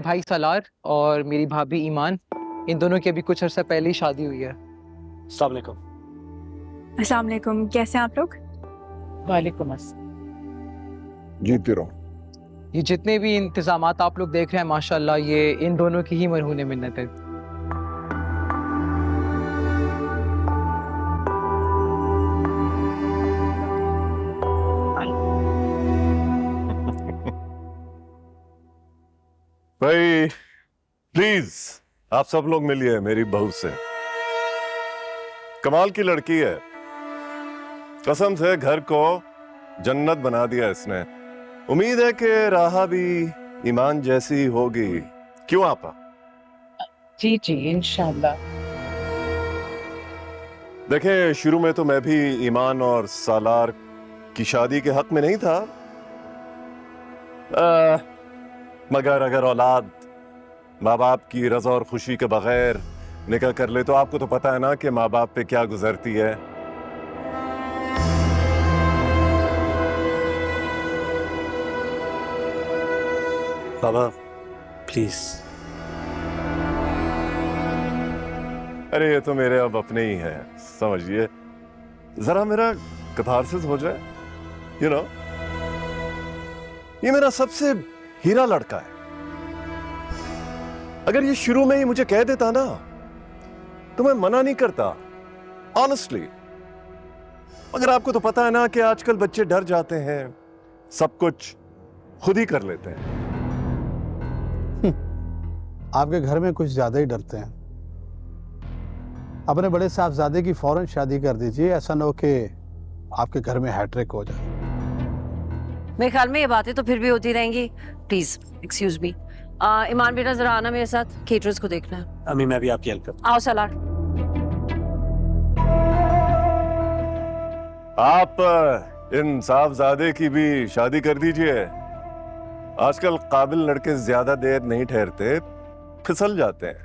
भाई सलार और मेरी भाभी ईमान, इन दोनों की अभी कुछ अर्सा पहले ही शादी हुई है। अस्सलाम वालेकुम। अस्सलाम वालेकुम, कैसे हैं आप लोग? वालेकुम अस्सलाम। जीते रहो। ये जितने भी इंतजामात आप लोग देख रहे हैं माशाल्लाह, ये इन दोनों की ही मरहून मिन्नत है। भाई प्लीज आप सब लोग मिलिए मेरी बहू से। कमाल की लड़की है, कसम से घर को जन्नत बना दिया इसने। उम्मीद है कि राहा भी ईमान जैसी होगी। क्यों आपा? जी जी इंशाल्लाह। देखें, शुरू में तो मैं भी ईमान और सालार की शादी के हक में नहीं था, मगर अगर औलाद माँ बाप की रजा और खुशी के बगैर निकाह कर ले तो आपको तो पता है ना कि माँ बाप पे क्या गुजरती है। बाबा प्लीज। अरे ये तो मेरे अब अपने ही हैं, समझिए। जरा मेरा कथारसिस हो जाए, यू नो। ये मेरा सबसे हीरा लड़का है। अगर ये शुरू में ही मुझे कह देता ना तो मैं मना नहीं करता, ऑनेस्टली। मगर आपको तो पता है ना कि आजकल बच्चे डर जाते हैं, सब कुछ खुद ही कर लेते हैं। आपके घर में कुछ ज्यादा ही डरते हैं। अपने बड़े साहबजादे की फौरन शादी कर दीजिए, ऐसा ना हो कि आपके घर में हैट्रिक हो जाए। मेरे ख्याल में ये बातें तो फिर भी होती रहेंगी। Please excuse me. ईमान बेटा जरा आना मेरे साथ, केटरर्स को देखना है। अम्मी मैं भी आपकी हेल्प करता आओ सलार। आप इन साहबजादे की भी शादी कर दीजिए। आजकल काबिल लड़के ज्यादा देर नहीं ठहरते, फिसल जाते हैं।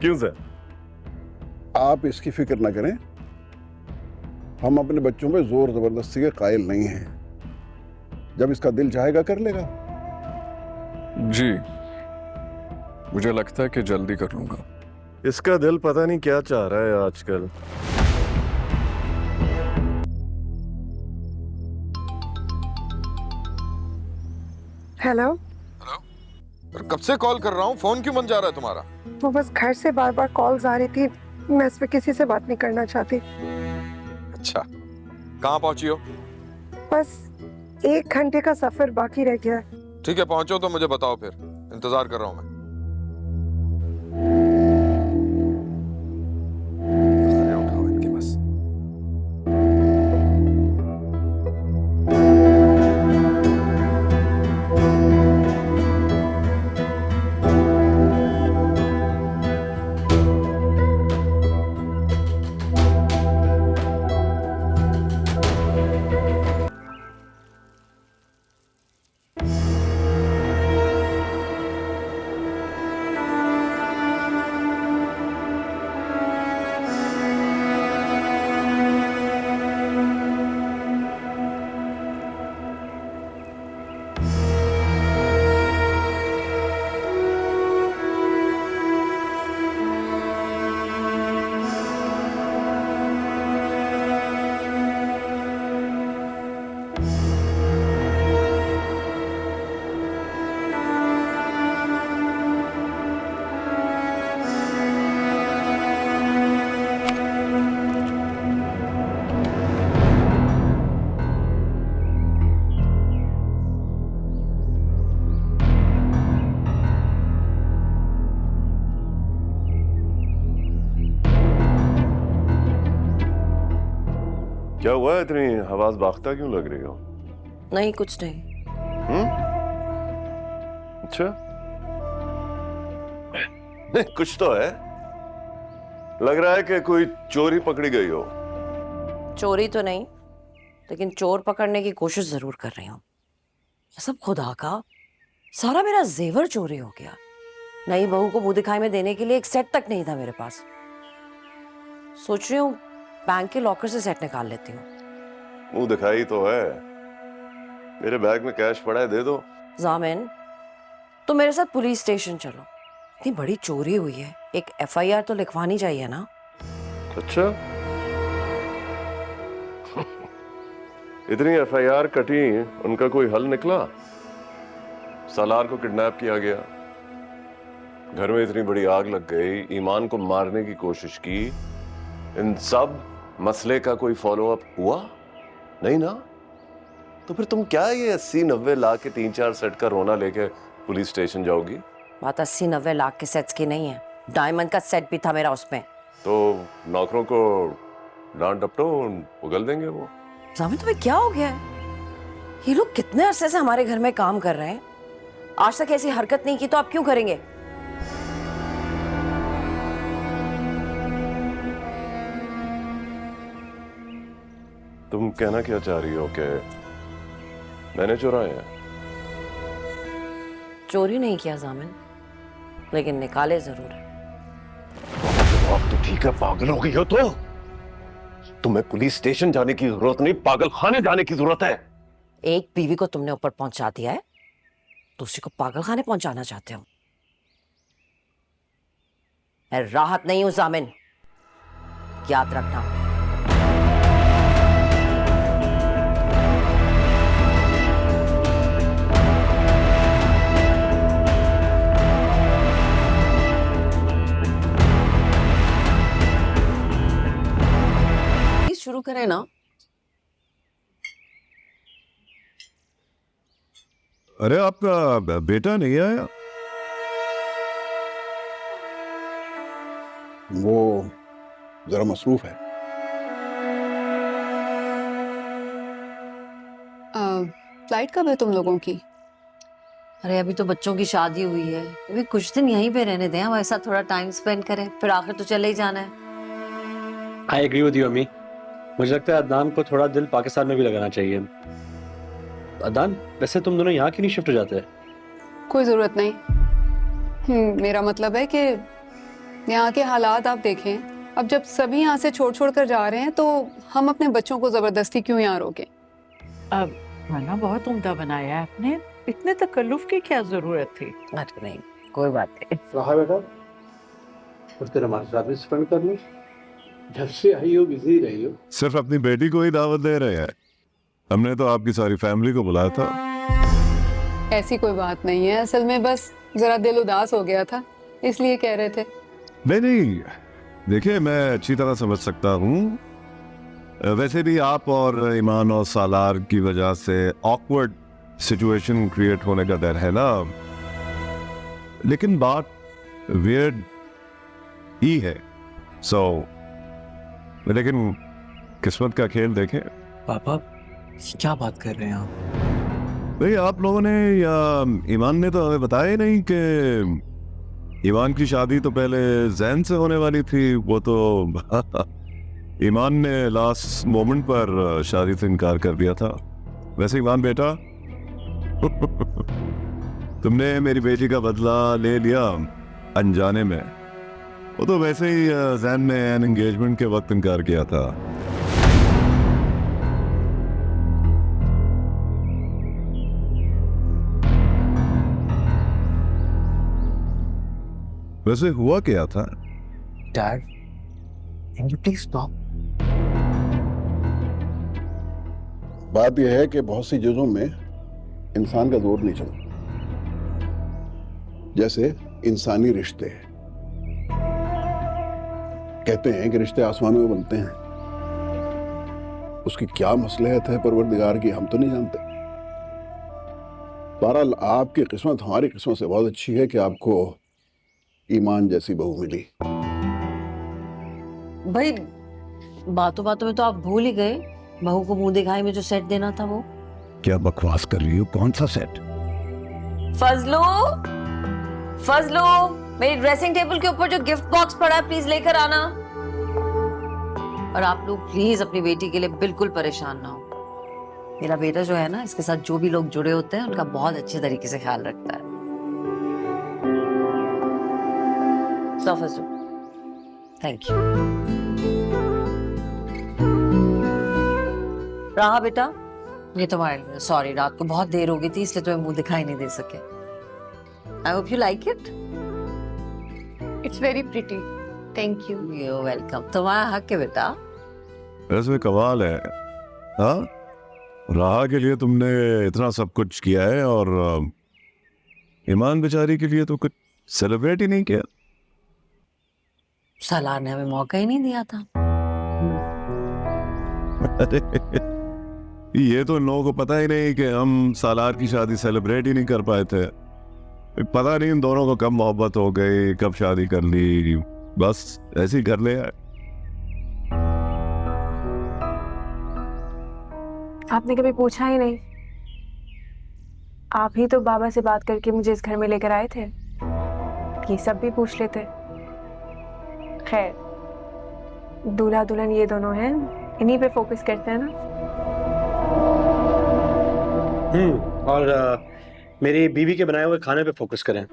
क्यों सर? आप इसकी फिक्र ना करें, हम अपने बच्चों पे जोर जबरदस्ती के कायल नहीं हैं। जब इसका दिल चाहेगा कर लेगा। जी, मुझे लगता है कि जल्दी कर लूंगा। इसका दिल पता नहीं क्या चाह रहा है आजकल। हेलो। हेलो, कब से कॉल कर रहा हूँ, फोन क्यों बंद जा रहा है तुम्हारा? वो बस घर से बार बार कॉल्स आ रही थी, मैं इस पे किसी से बात नहीं करना चाहती। अच्छा, कहाँ पहुंची हो? बस 1 घंटे का सफर बाकी रह गया है। ठीक है, पहुंचो तो मुझे बताओ, फिर इंतजार कर रहा हूँ मैं। उठाओ इनके बस। क्या हुआ, इतनी आवाज बाख्ता क्यों लग रही हो? नहीं कुछ नहीं। अच्छा, नहीं कुछ तो है। लग रहा है कि कोई चोरी पकड़ी गई हो। चोरी तो नहीं, लेकिन चोर पकड़ने की कोशिश जरूर कर रही हूँ। सब खुदा का, सारा मेरा जेवर चोरी हो गया। नई बहू को मुंह दिखाई में देने के लिए एक सेट तक नहीं था मेरे पास। सोच रही हूँ बैंक के लॉकर से सेट निकाल लेती हूँ। मुंह दिखाई तो है, मेरे बैग में कैश पड़ा है, दे दो। जामिन, तो मेरे साथ पुलिस स्टेशन चलो। इतनी बड़ी चोरी हुई है, एक एफआईआर तो लिखवानी चाहिए ना। अच्छा, इतनी एफआईआर कटी, उनका कोई हल निकला? सालार को किडनैप किया गया, घर में इतनी बड़ी आग लग गई, ईमान को मारने की कोशिश की, इन सब मसले का कोई फॉलो अप हुआ नहीं ना? तो फिर तुम क्या ये 80-90 लाख के 3-4 सेट का रोना लेके पुलिस स्टेशन जाओगी? बात 80-90 लाख के सेट्स की नहीं है, डायमंड का सेट भी था मेरा उसमें। तो नौकरों को डांट डपटो, उगल देंगे वो। जामिन तुम्हें क्या हो गया है? ये लोग कितने अरसे से हमारे घर में काम कर रहे हैं, आज तक ऐसी हरकत नहीं की, तो आप क्यों करेंगे? तुम कहना क्या चाह रही हो कि मैंने चुराया है? चोरी नहीं किया जामिन, लेकिन निकाले जरूर है। अब तो ठीक है, पागल हो गई हो तो? तुम्हें पुलिस स्टेशन जाने की जरूरत नहीं, पागल खाने जाने की जरूरत है। एक बीवी को तुमने ऊपर पहुंचा दिया है, दूसरी को पागल खाने पहुंचाना चाहते हो। मैं राहत नहीं हूं जामिन, याद रखना। शुरू करें ना। अरे आपका बेटा नहीं आया? वो जरा मसरूफ है। फ्लाइट कब है तुम लोगों की? अरे अभी तो बच्चों की शादी हुई है, अभी कुछ दिन यहीं पे रहने दें, हमारे साथ थोड़ा टाइम स्पेंड करें, फिर आखिर तो चले ही जाना है। आई एग्री विद यू अम्मी। मुझे लगता है अदनान को थोड़ा दिल पाकिस्तान में भी लगाना चाहिए। अदनान, वैसे तुम दोनों यहाँ क्यों नहीं शिफ्ट हो जाते? कोई ज़रूरत नहीं। मेरा मतलब है कि यहाँ के हालात आप देखें, अब जब सभी यहाँ से छोड़ कर जा रहे हैं तो हम अपने बच्चों को ज़बरदस्ती क्यों यहाँ रोकें? अब खाना बहुत उम्दा बनाया है आपने, इतने तकल्लुफ की क्या जरूरत थी? अरे नहीं, कोई बात नहीं। रहा बेटा, कुछ देर हमारे साथ भी स्पेंड कर लो। जब से आई हो बिजी रही हो। सिर्फ अपनी बेटी को ही दावत दे रहे हैं? हमने तो आपकी सारी फैमिली को बुलाया था। ऐसी कोई बात नहीं है, असल में बस ज़रा दिल उदास हो गया था, इसलिए कह रहे थे। नहीं, देखिए मैं अच्छी तरह समझ सकता हूँ। वैसे भी आप और ईमान और सालार की वजह से ऑकवर्ड सिचुएशन क्रिएट होने का डर है ना, लेकिन बात वियर्ड ही है। लेकिन किस्मत का खेल देखें। पापा क्या बात कर रहे हैं आप? भाई आप लोगों ने या ईमान ने तो हमें बताया ही नहीं कि ईमान की शादी तो पहले जैन से होने वाली थी। वो तो ईमान ने लास्ट मोमेंट पर शादी से इनकार कर दिया था। वैसे ईमान बेटा तुमने मेरी बेटी का बदला ले लिया अनजाने में। वो तो वैसे ही जैन ने एंगेजमेंट के वक्त इनकार किया था। वैसे हुआ क्या था? Dad, can you please stop? बात यह है कि बहुत सी चीजों में इंसान का जोर नहीं चलता, जैसे इंसानी रिश्ते। कहते हैं कि रिश्ते आसमानों में बनते हैं, उसकी क्या मसलहत है परवरदिगार की हम तो नहीं जानते। बहरहाल आपकी किस्मत हमारी किस्मत से बहुत अच्छी है कि आपको ईमान जैसी बहू मिली। भाई बातों बातों में तो आप भूल ही गए, बहू को मुंह दिखाई में जो सेट देना था वो। क्या बकवास कर रही हो? कौन सा सेट? फजलो, फजलो, मेरी ड्रेसिंग टेबल के ऊपर जो गिफ्ट बॉक्स पड़ा है प्लीज लेकर आना। और आप लोग प्लीज अपनी बेटी के लिए बिल्कुल परेशान ना हो। मेरा बेटा जो है ना, इसके साथ जो भी लोग जुड़े होते हैं उनका बहुत अच्छे तरीके से ख्याल रखता है। So, Fazlo, thank you. राहा बेटा, ये तुम्हारे लिए। सॉरी, रात को बहुत देर हो गई थी इसलिए तुम्हें मुंह दिखाई नहीं दे सके। I hope you like it. It's very pretty. Thank you. You're welcome. तुम्हारा हक है बेटा. वैसे कमाल है, हाँ? राहा के लिए तुमने इतना सब कुछ किया है और ईमान बेचारी के लिए तो कुछ सेलिब्रेट ही नहीं किया. सालार ने हमें मौका ही नहीं दिया था. अरे ये तो इन लोगों को पता ही नहीं कि हम सालार की शादी सेलिब्रेट ही नहीं कर पाए थे. पता नहीं इन दोनों को कब मोहब्बत हो गई, कब शादी कर ली, बस ऐसे ही कर लिया. आपने कभी पूछा ही नहीं. आप ही तो बाबा से बात करके मुझे इस घर में लेकर आए थे. ये सब भी पूछ लेते. खैर, दूल्हा दुल्हन ये दोनों हैं, इन्हीं पे फोकस करते हैं ना. और मेरी बीवी के बनाए हुए खाने पे फोकस करें.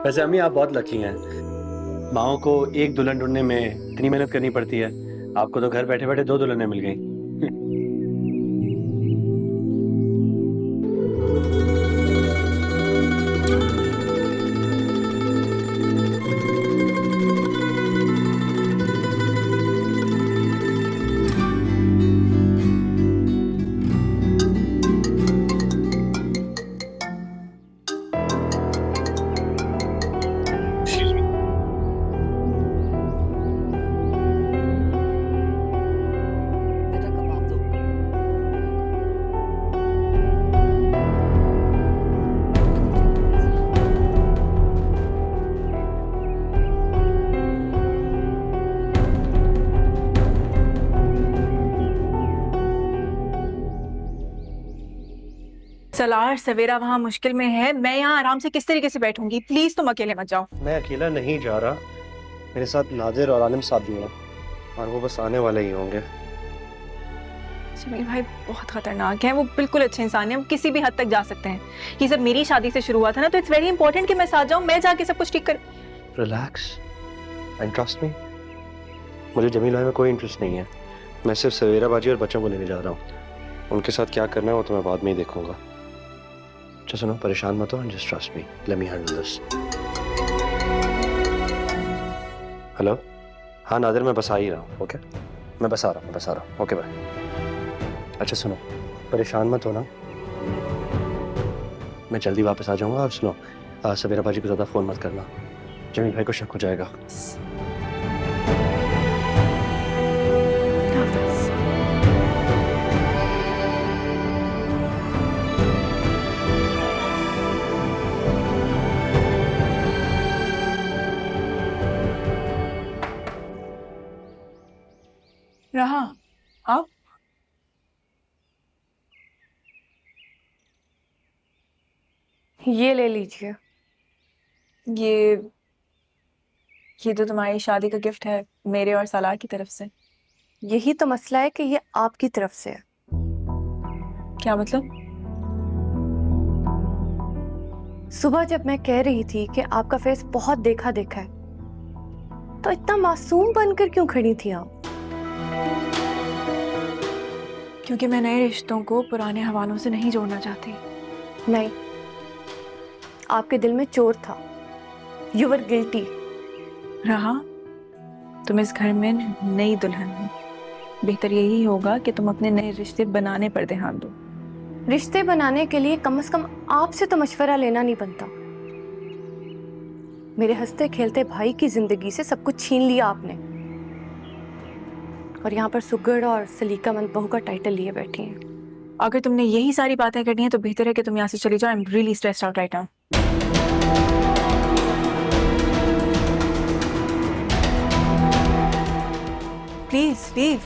वैसे अम्मी आप बहुत लकी हैं. माओ को एक दुल्हन ढूंढने में इतनी मेहनत करनी पड़ती है, आपको तो घर बैठे बैठे 2 दुल्हनें मिल गई. सलार सवेरा वहाँ मुश्किल में है, मैं यहाँ आराम से किस तरीके से बैठूंगी? प्लीज तुम अकेले मत जाओ. मैं अकेला नहीं जा रहा, मेरे साथ नादिर और आलिम साहब भी हैं और वो बस आने वाले ही होंगे. जमील भाई बहुत खतरनाक है, वो बिल्कुल अच्छे इंसान है, वो किसी भी हद तक जा सकते हैं. ये सब मेरी शादी से शुरू हुआ था ना, तो इट्स वेरी इंपॉर्टेंट कि मैं साथ जाऊँ, मैं जाके सब कुछ ठीक कर. Relax and trust me. मुझे जमील भाई में कोई इंटरेस्ट नहीं है. मैं सिर्फ सवेरा बाजी और बच्चों को लेने जा रहा हूँ. उनके साथ क्या करना है वो तो मैं बाद में ही देखूंगा. अच्छा सुनो, परेशान मत हो, just trust me, let me handle this. Hello, हाँ नादिर, मैं बस आ ही रहा हूँ. ओके, मैं बस आ रहा हूँ. Okay bye. अच्छा सुनो, परेशान मत हो ना, मैं जल्दी वापस आ जाऊँगा. और सुनो, सवेरा बाजी को ज़्यादा फ़ोन मत करना, जमील भाई को शक हो जाएगा. रहा आप ये ले लीजिए. ये तो तुम्हारी शादी का गिफ्ट है मेरे और सालार की तरफ से. यही तो मसला है कि ये आपकी तरफ से है. क्या मतलब? सुबह जब मैं कह रही थी कि आपका फेस बहुत देखा देखा है, तो इतना मासूम बनकर क्यों खड़ी थी आप? क्योंकि मैं नए रिश्तों को पुराने हवालों से नहीं जोड़ना चाहती. नहीं, आपके दिल में चोर था. You were guilty. रहा, तुम इस घर में नई दुल्हन हो, बेहतर यही होगा कि तुम अपने नए रिश्ते बनाने पर ध्यान दो. रिश्ते बनाने के लिए कम से कम आपसे तो मशवरा लेना नहीं बनता. मेरे हंसते खेलते भाई की जिंदगी से सब कुछ छीन लिया आपने, और यहाँ पर सुगड़ और सलीकामंद बहू का टाइटल लिए बैठी हैं. अगर तुमने यही सारी बातें करनी है तो बेहतर है कि तुम यहाँ से चली जाओ. I am really stressed out right now. Please leave.